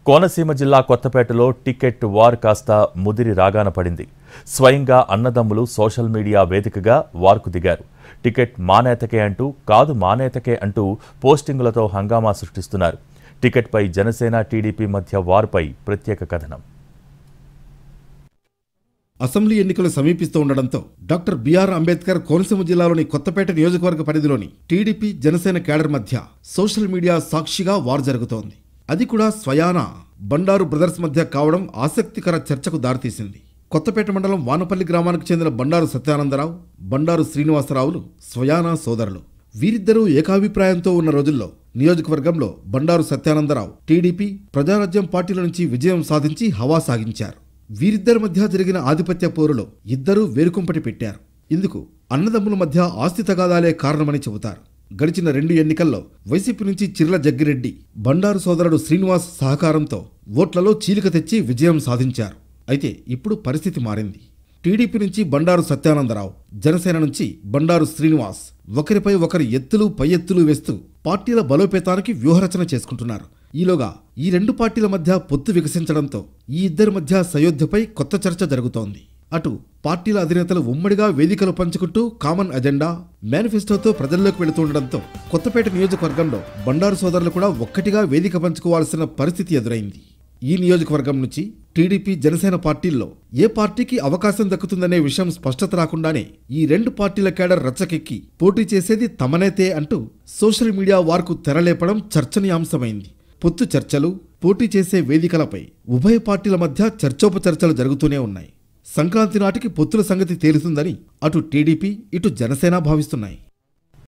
కోనసీమ జిల్లా కొత్తపేటలో ticket war కాస్త ముదిరి రాగాన పడింది. స్వయంగా అన్నదమ్ములు సోషల్ మీడియా వేదికగా వార్కు దిగారు. టికెట్ మానేతకే అంటూ కాదు మానేతకే అంటూ పోస్టింగులతో హంగామా సృష్టిస్తున్నారు. టికెట్పై జనసేన టీడీపీ మధ్య వార్పై ప్రత్యేక కథనం. అసెంబ్లీ ఎన్నికలు సమీపిస్తూ ఉండడంతో డాక్టర్ బిఆర్ అంబేద్కర్ కోనసీమ జిల్లాలోని కొత్తపేట నియోజకవర్గ పరిధిలోని టీడీపీ జనసేన క్యాడర్ మధ్య సోషల్ మీడియా సాక్షిగా వార్ జరుగుతోంది. అది కూడా స్వయాన బండారు బ్రదర్స్ మధ్య కావడం ఆసక్తికర చర్చకు దారితీసింది. కొత్తపేట మండలం వానపల్లి గ్రామానికి చెందిన బండారు సత్యానందరావు, బండారు శ్రీనివాసరావులు స్వయాన సోదరులు. వీరిద్దరూ ఏకాభిప్రాయంతో ఉన్న రోజుల్లో నియోజకవర్గంలో బండారు సత్యానందరావు టీడీపీ ప్రజారాజ్యం పార్టీల నుంచి విజయం సాధించి హవా సాగించారు. వీరిద్దరి మధ్య జరిగిన ఆధిపత్య పోరులో ఇద్దరూ వేరుకుంపటి పెట్టారు. ఇందుకు అన్నదమ్ముల మధ్య ఆస్తి తగాదాలే కారణమని చెబుతారు. గడిచిన 2 ఎన్నికల్లో వైసీపీ నుంచి చిర్ల జగ్గిరెడ్డి, బండారు సోదరుడు శ్రీనివాస్ సహకారంతో ఓట్లలో చీలిక తెచ్చి విజయం సాధించారు. అయితే ఇప్పుడు పరిస్థితి మారింది. టీడీపీ నుంచి బండారు సత్యానందరావు, జనసేన నుంచి బండారు శ్రీనివాస్ ఒకరిపై ఒకరు ఎత్తులు పై ఎత్తులు వేస్తూ పార్టీల బలోపేతానికి వ్యూహరచన చేసుకుంటున్నారు. ఈలోగా ఈ 2 పార్టీల మధ్య పొత్తు వికసించడంతో ఈ ఇద్దరి మధ్య సయోధ్యపై కొత్త చర్చ జరుగుతోంది. అటు పార్టీల అధినేతలు ఉమ్మడిగా వేదికలు పంచుకుంటూ కామన్ అజెండా, మేనిఫెస్టోతో ప్రజల్లోకి వెళుతుండడంతో కొత్తపేట నియోజకవర్గంలో బండారు సోదరులు కూడా ఒక్కటిగా వేదిక పంచుకోవాల్సిన పరిస్థితి ఎదురైంది. ఈ నియోజకవర్గం నుంచి టీడీపీ జనసేన పార్టీల్లో ఏ పార్టీకి అవకాశం దక్కుతుందనే విషయం స్పష్టత రాకుండానే ఈ 2 పార్టీల కేడర్ రచ్చకెక్కి పోటీ చేసేది తమనేతే అంటూ సోషల్ మీడియా వార్కు తెరలేపడం చర్చనీయాంశమైంది. పొత్తు చర్చలు, పోటీ చేసే వేదికలపై ఉభయ పార్టీల మధ్య చర్చోపచర్చలు జరుగుతూనే ఉన్నాయి. సంక్రాంతి నాటికి పొత్తుల సంగతి తేలుతుందని అటు టీడీపీ, ఇటు జనసేన భావిస్తున్నాయి.